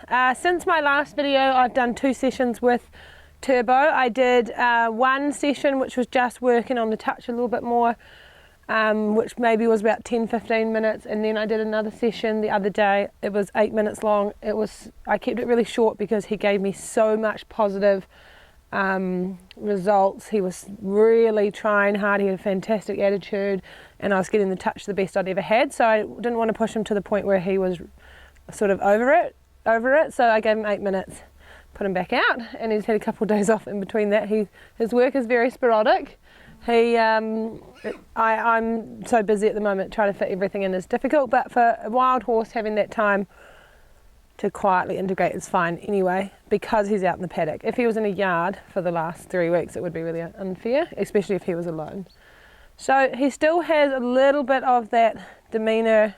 Since my last video, I've done 2 sessions with Turbo. I did one session which was just working on the touch a little bit more, which maybe was about 10-15 minutes, and then I did another session the other day. It was 8 minutes long. I kept it really short because he gave me so much positive results. He was really trying hard. He had a fantastic attitude, and I was getting the touch the best I'd ever had, so I didn't want to push him to the point where he was sort of over it, so I gave him 8 minutes, put him back out, and he's had a couple of days off in between that. His work is very sporadic. I'm so busy at the moment, trying to fit everything in is difficult, but for a wild horse, having that time to quietly integrate is fine anyway, because he's out in the paddock. If he was in a yard for the last 3 weeks, it would be really unfair, especially if he was alone. So he still has a little bit of that demeanour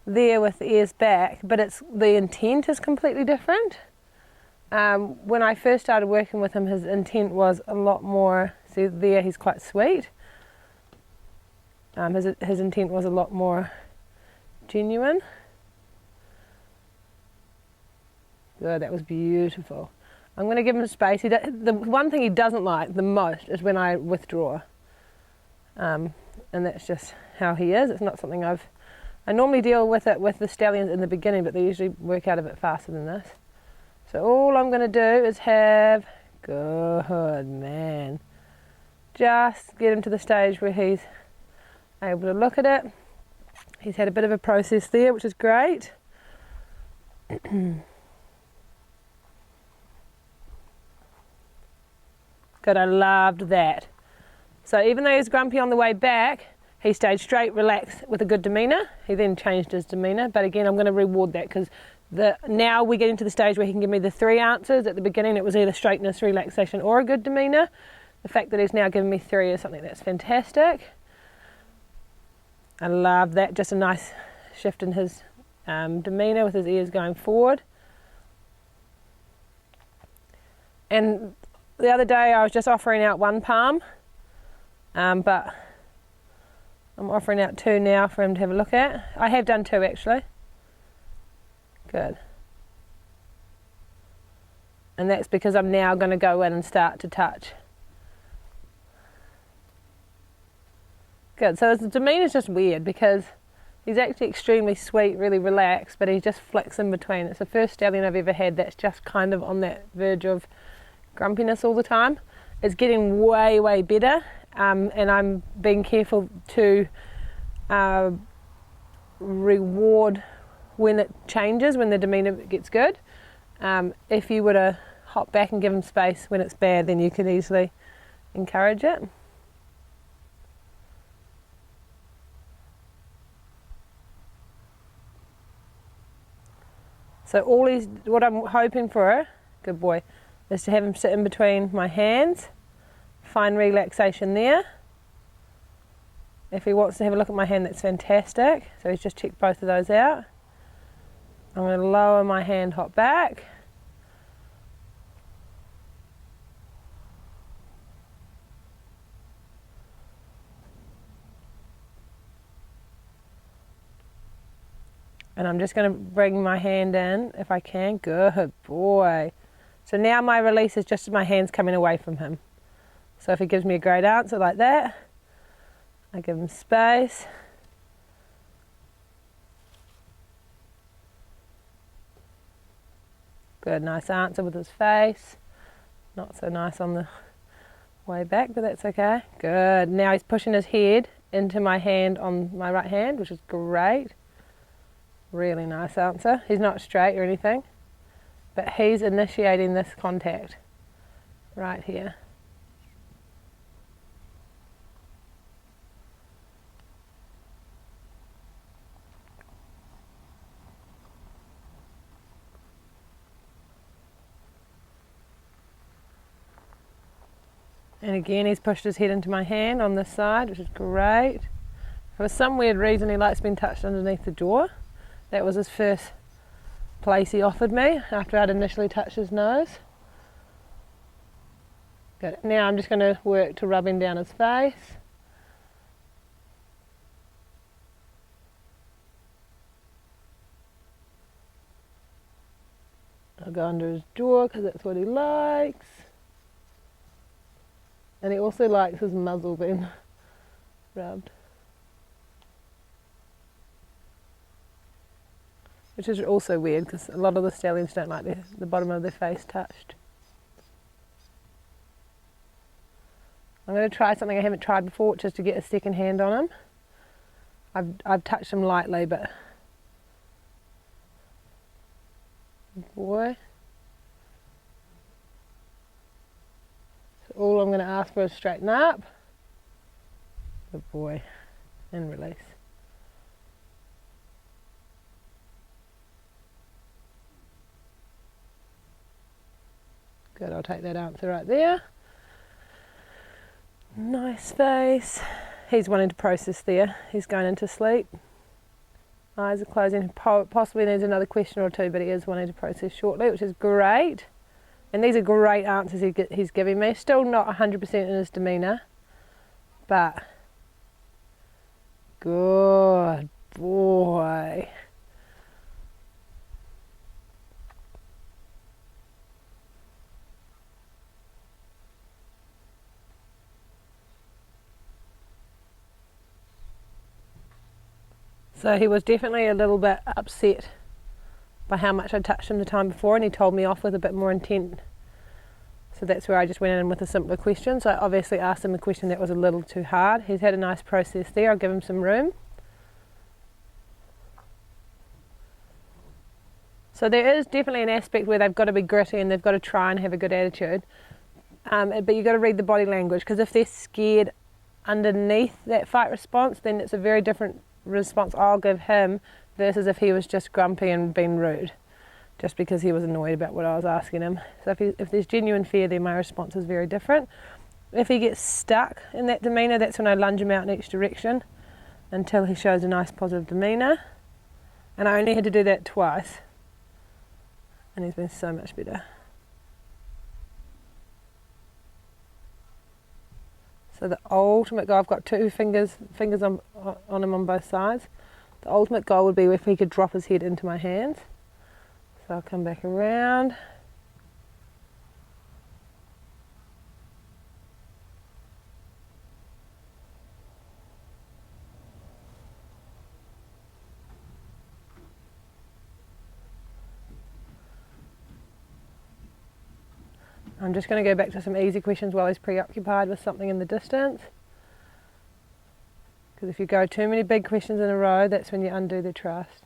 there with the ears back, but the intent is completely different. When I first started working with him, his intent was a lot more, see there, he's quite sweet. His intent was a lot more genuine. Good, that was beautiful. I'm going to give him space. The one thing he doesn't like the most is when I withdraw. And that's just how he is. It's not something I normally deal with it with the stallions in the beginning, but they usually work out a bit faster than this. So all I'm going to do is have, good man, just get him to the stage where he's able to look at it. He's had a bit of a process there, which is great. Good, I loved that. So even though he was grumpy on the way back, he stayed straight, relaxed, with a good demeanour. He then changed his demeanour, but again, I'm going to reward that because now we're getting to the stage where he can give me the 3 answers. At the beginning, it was either straightness, relaxation, or a good demeanour. The fact that he's now giving me 3 is something that's fantastic. I love that, just a nice shift in his demeanour with his ears going forward. And the other day I was just offering out 1 palm, but I'm offering out 2 now for him to have a look at. I have done 2 actually. Good. And that's because I'm now going to go in and start to touch. Good, so his demeanour is just weird because he's actually extremely sweet, really relaxed, but he just flicks in between. It's the first stallion I've ever had that's just kind of on that verge of grumpiness all the time. It's getting way, way better, and I'm being careful to reward when it changes, when the demeanour gets good. If you were to hop back and give him space when it's bad, then you can easily encourage it. So what I'm hoping for, good boy, is to have him sit in between my hands, find relaxation there. If he wants to have a look at my hand, that's fantastic. So he's just checked both of those out. I'm going to lower my hand, hop back. And I'm just going to bring my hand in if I can. Good boy. So now my release is just my hands coming away from him. So if he gives me a great answer like that, I give him space. Good, nice answer with his face. Not so nice on the way back, but that's okay. Good, now he's pushing his head into my hand on my right hand, which is great. Really nice answer. He's not straight or anything, but he's initiating this contact right here. And again, he's pushed his head into my hand on this side, which is great. For some weird reason, he likes being touched underneath the jaw. That was his first place he offered me after I'd initially touched his nose. Good. Now I'm just going to work to rubbing down his face. I'll go under his jaw because that's what he likes. And he also likes his muzzle being rubbed. Which is also weird because a lot of the stallions don't like the bottom of their face touched. I'm going to try something I haven't tried before, which is to get a second hand on him. I've touched him lightly, but boy. So all I'm going to ask for is straighten up. Good boy. And release. Good, I'll take that answer right there. Nice face. He's wanting to process there. He's going into sleep. Eyes are closing. Possibly needs another question or two, but he is wanting to process shortly, which is great. And these are great answers he's giving me. Still not 100% in his demeanour, but good boy. So he was definitely a little bit upset by how much I touched him the time before, and he told me off with a bit more intent. So that's where I just went in with a simpler question. So I obviously asked him a question that was a little too hard. He's had a nice process there. I'll give him some room. So there is definitely an aspect where they've got to be gritty and they've got to try and have a good attitude. But you've got to read the body language, because if they're scared underneath that fight response, then it's a very different response I'll give him versus if he was just grumpy and being rude just because he was annoyed about what I was asking him. So if there's genuine fear, then my response is very different. If he gets stuck in that demeanour, that's when I lunge him out in each direction until he shows a nice positive demeanour. And I only had to do that twice, and he's been so much better. So the ultimate goal, I've got two fingers on him on both sides. The ultimate goal would be if he could drop his head into my hands. So I'll come back around. I'm just going to go back to some easy questions while he's preoccupied with something in the distance. Because if you go too many big questions in a row, that's when you undo the trust.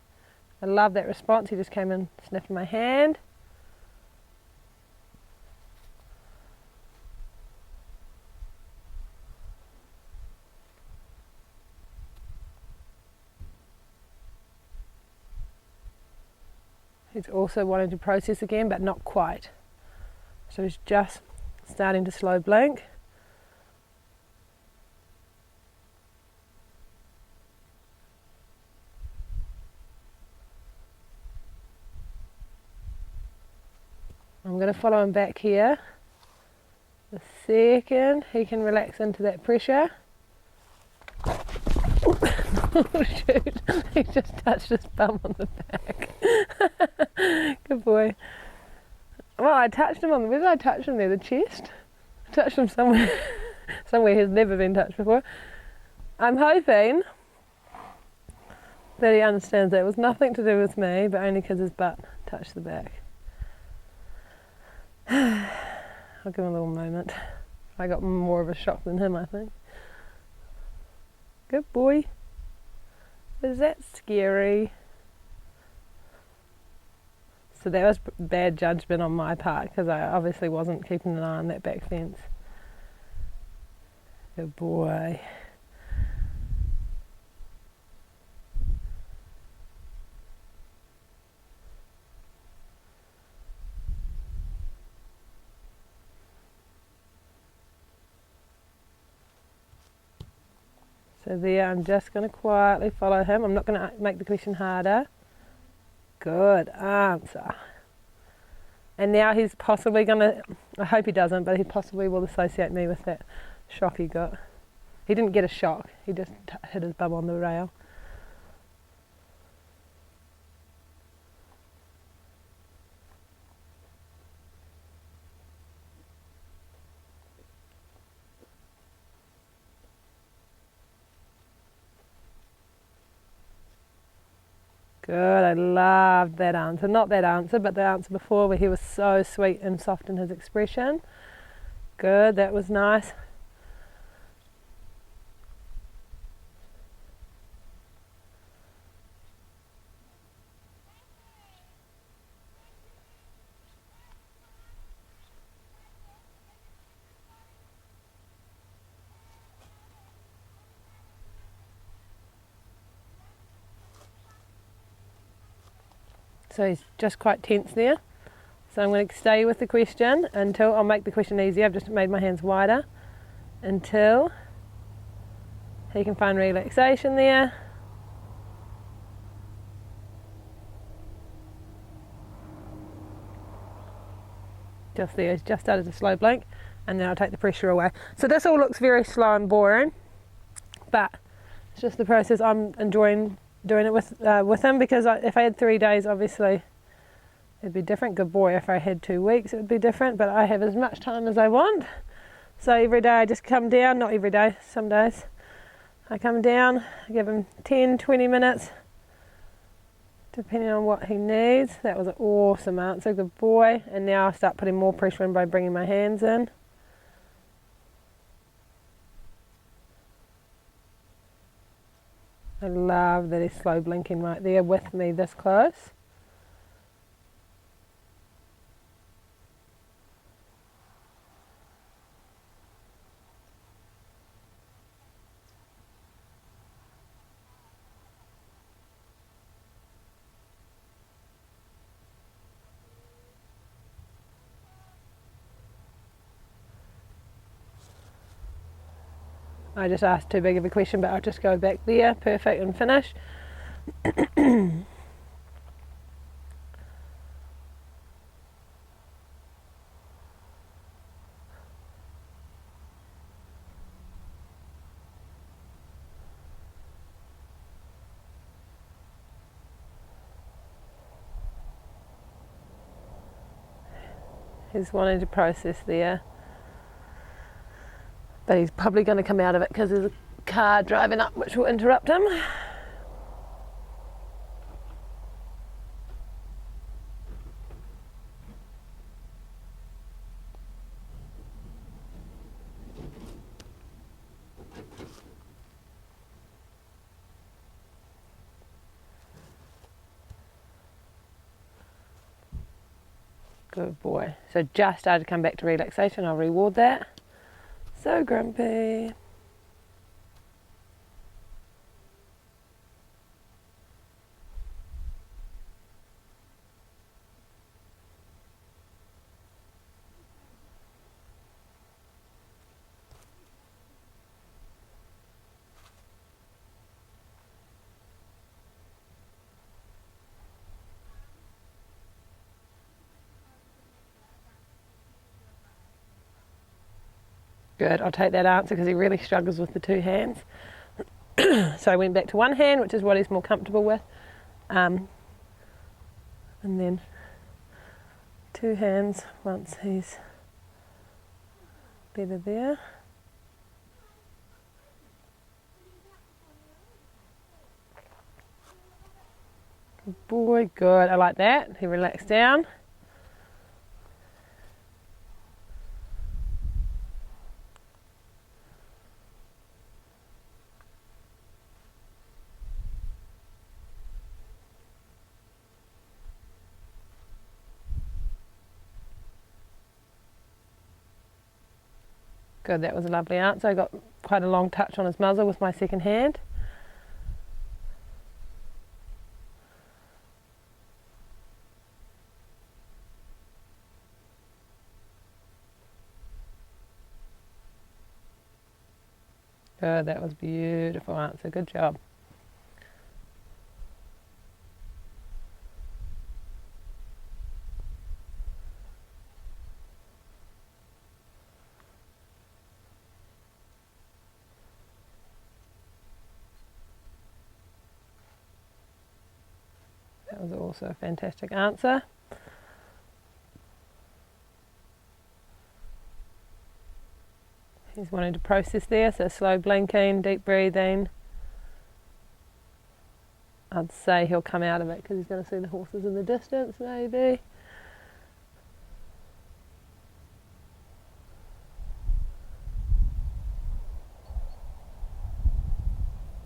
I love that response. He just came and sniffed my hand. He's also wanting to process again, but not quite. So he's just starting to slow blink. I'm going to follow him back here. The second he can relax into that pressure. Oh shoot, he just touched his bum on the back. Good boy. Well, I touched him where did I touch him there? The chest? I touched him somewhere, somewhere he's never been touched before. I'm hoping that he understands that it was nothing to do with me, but only because his butt touched the back. I'll give him a little moment. I got more of a shock than him, I think. Good boy. Is that scary? So that was bad judgment on my part, because I obviously wasn't keeping an eye on that back fence. Good boy. So there, I'm just going to quietly follow him. I'm not going to make the question harder. Good answer. And now he's possibly going to, I hope he doesn't, but he possibly will associate me with that shock he got. He didn't get a shock, he just hit his bum on the rail. I loved that answer. Not that answer, but the answer before where he was so sweet and soft in his expression. Good, that was nice. So he's just quite tense there. So I'm going to stay with the question until I'll make the question easier. I've just made my hands wider until he can find relaxation there. Just there, he's just started to slow blink, and then I'll take the pressure away. So this all looks very slow and boring, but it's just the process. I'm enjoying doing it with him, because if I had 3 days, obviously it'd be different. Good boy. If I had 2 weeks, it would be different, but I have as much time as I want. So every day I just come down, not every day, some days I come down, I give him 10-20 minutes depending on what he needs. That was an awesome answer, good boy. And now I start putting more pressure in by bringing my hands in. I love that he's slow blinking right there with me this close. I just asked too big of a question, but I'll just go back there, perfect, and finish. He's wanting to process there, but he's probably going to come out of it because there's a car driving up which will interrupt him. Good boy. So just started to come back to relaxation. I'll reward that. So grumpy. Good, I'll take that answer because he really struggles with the 2 hands. So I went back to 1 hand, which is what he's more comfortable with. And then 2 hands once he's better there. Good boy, good, I like that. He relaxed down. Good, that was a lovely answer. I got quite a long touch on his muzzle with my second hand. Good, that was a beautiful answer. Good job. That was also a fantastic answer. He's wanting to process there, so slow blinking, deep breathing. I'd say he'll come out of it because he's going to see the horses in the distance maybe.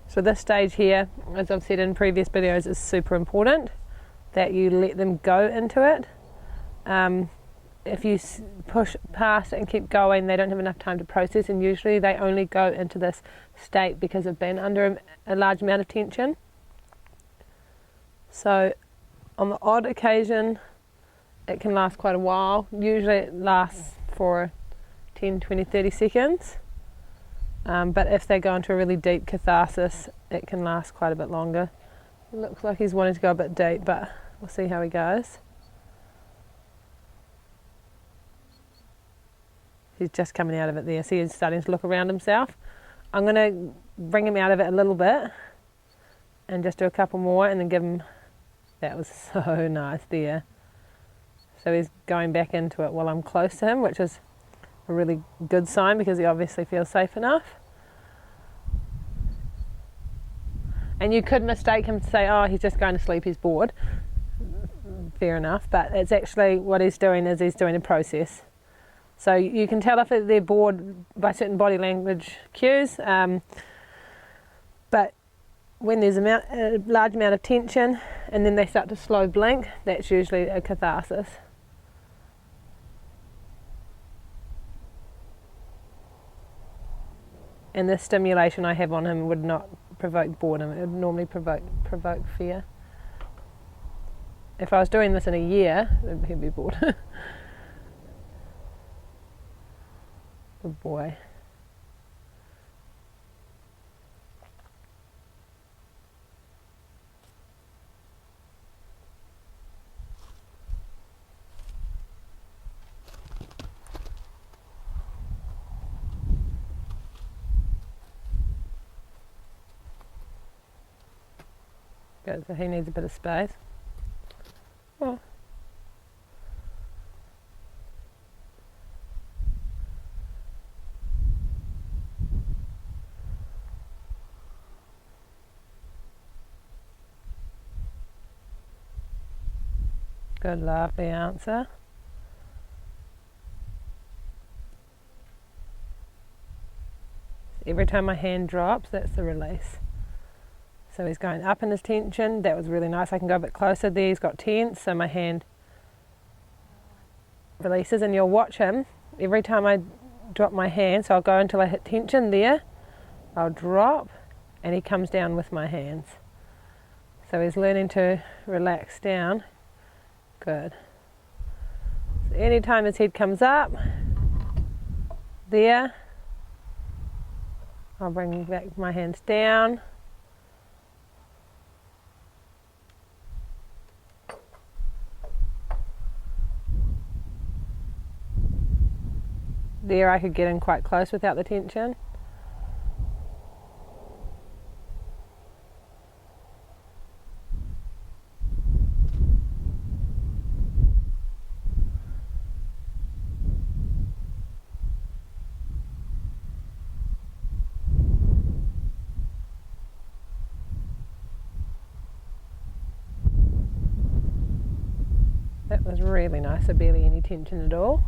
So this stage here, as I've said in previous videos, is super important that you let them go into it. If you push past it and keep going, they don't have enough time to process, and usually they only go into this state because they've been under a large amount of tension. So on the odd occasion, it can last quite a while. Usually it lasts for 10, 20, 30 seconds. But if they go into a really deep catharsis, it can last quite a bit longer. It looks like he's wanting to go a bit deep, but we'll see how he goes. He's just coming out of it there, so he's starting to look around himself. I'm going to bring him out of it a little bit and just do a couple more and then give him... That was so nice there. So he's going back into it while I'm close to him, which is a really good sign because he obviously feels safe enough. And you could mistake him to say, oh, he's just going to sleep, he's bored. Fair enough, but it's actually what he's doing is he's doing a process. So you can tell if they're bored by certain body language cues, but when there's a large amount of tension and then they start to slow blink, that's usually a catharsis. And the stimulation I have on him would not provoke boredom, it would normally provoke fear. If I was doing this in a year, he'd be bored. Good boy. Good, so he needs a bit of space. Oh. Good, lovely answer. Every time my hand drops, that's the release. So he's going up in his tension. That was really nice. I can go a bit closer there. He's got tense, so my hand releases, and you'll watch him every time I drop my hand. So I'll go until I hit tension there. I'll drop, and he comes down with my hands. So he's learning to relax down. Good. So anytime his head comes up, there, I'll bring back my hands down. There I could get in quite close without the tension. That was really nice, so barely any tension at all.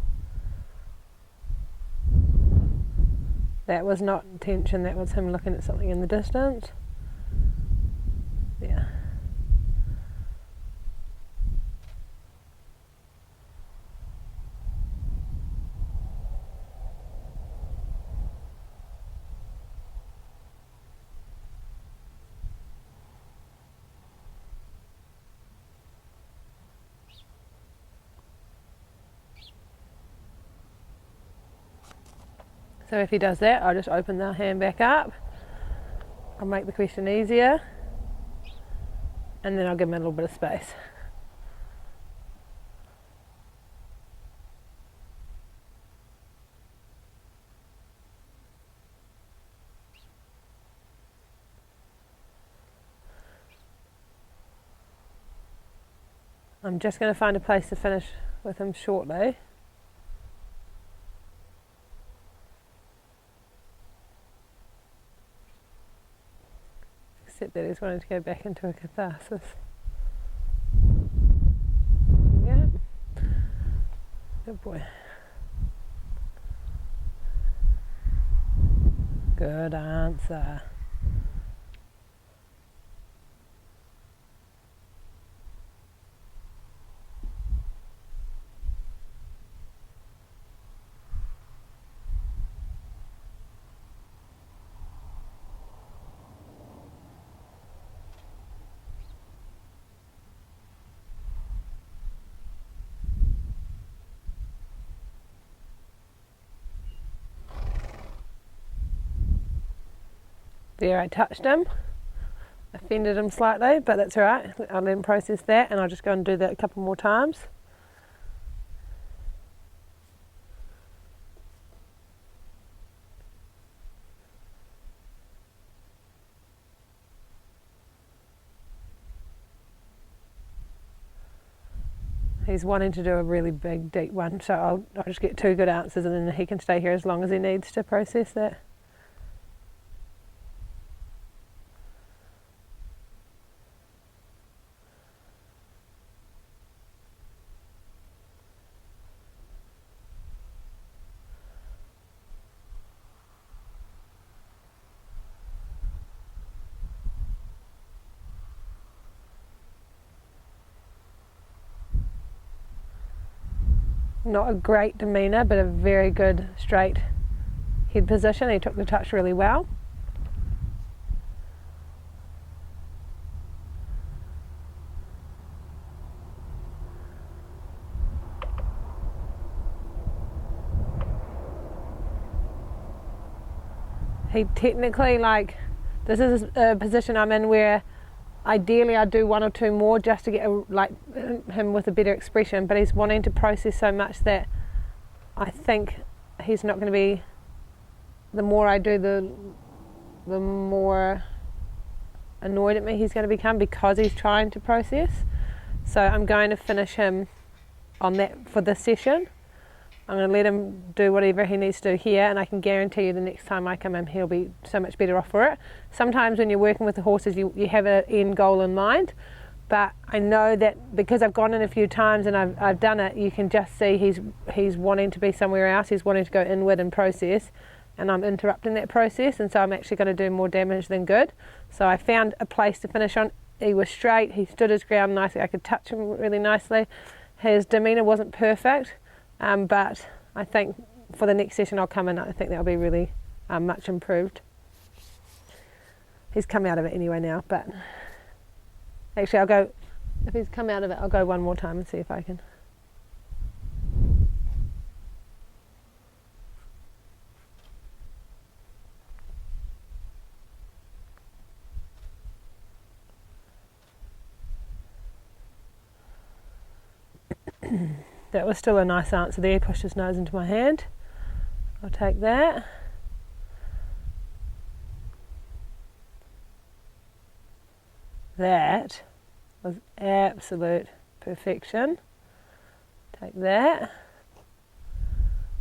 That was not tension, that was him looking at something in the distance. Yeah. So if he does that, I'll just open the hand back up. I'll make the question easier. And then I'll give him a little bit of space. I'm just going to find a place to finish with him shortly. except that he's wanting to go back into a catharsis. Yeah. Good boy. Good answer. There, I touched him, offended him slightly, but that's all right. I'll let him process that, and I'll just go and do that a couple more times. He's wanting to do a really big, deep one, so I'll just get 2 good answers, and then he can stay here as long as he needs to process that. Not a great demeanour, but a very good straight head position. He took the touch really well. He technically, this is a position I'm in where ideally I'd do 1 or 2 more just to get him with a better expression, but he's wanting to process so much that I think he's not going to be, the more I do, the more annoyed at me he's going to become, because he's trying to process. So I'm going to finish him on that for this session. I'm going to let him do whatever he needs to do here, and I can guarantee you the next time I come in he'll be so much better off for it. Sometimes when you're working with the horses you have an end goal in mind, but I know that because I've gone in a few times and I've done it, you can just see he's wanting to be somewhere else. He's wanting to go inward and process, and I'm interrupting that process, and so I'm actually going to do more damage than good. So I found a place to finish on. He was straight, he stood his ground nicely, I could touch him really nicely. His demeanour wasn't perfect, but I think for the next session I'll come in, I think that'll be really much improved. He's come out of it anyway now, but actually I'll go, if he's come out of it, I'll go 1 more time and see if I can. That was still a nice answer there. He pushed his nose into my hand. I'll take that. That was absolute perfection. Take that.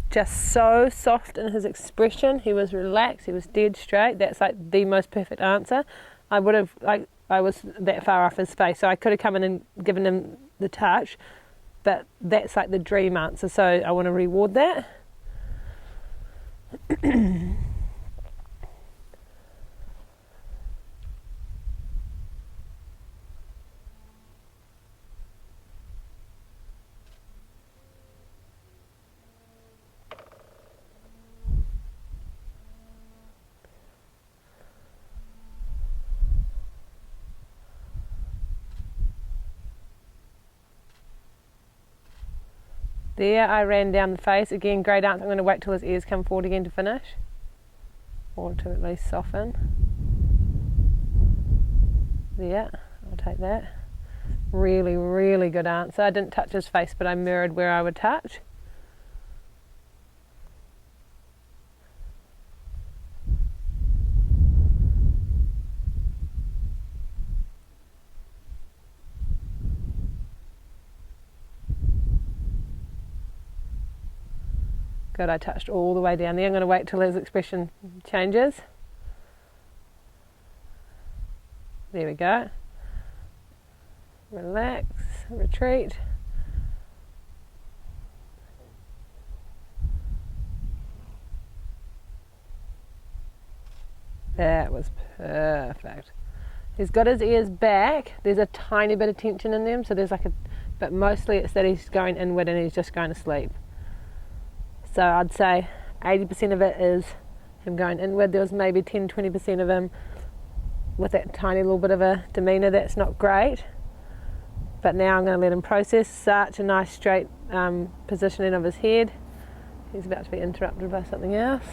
Just so soft in his expression. He was relaxed. He was dead straight. That's like the most perfect answer. I was that far off his face, so I could have come in and given him the touch. But that's like the dream answer, so I want to reward that. There, I ran down the face. Again, great answer. I'm going to wait till his ears come forward again to finish. Or to at least soften. There, I'll take that. Really, really good answer. I didn't touch his face, but I mirrored where I would touch. Good, I touched all the way down there. I'm going to wait till his expression changes. There we go. Relax, retreat. That was perfect. He's got his ears back. There's a tiny bit of tension in them, so there's like but mostly it's that he's going inward and he's just going to sleep. So I'd say 80% of it is him going inward. There was maybe 10-20% of him with that tiny little bit of a demeanour that's not great. But now I'm going to let him process. Such a nice straight positioning of his head. He's about to be interrupted by something else.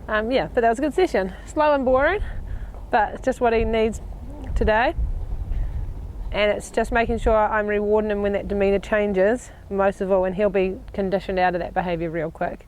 Yeah, but that was a good session. Slow and boring, but it's just what he needs today. And it's just making sure I'm rewarding him when that demeanour changes, most of all, and he'll be conditioned out of that behaviour real quick.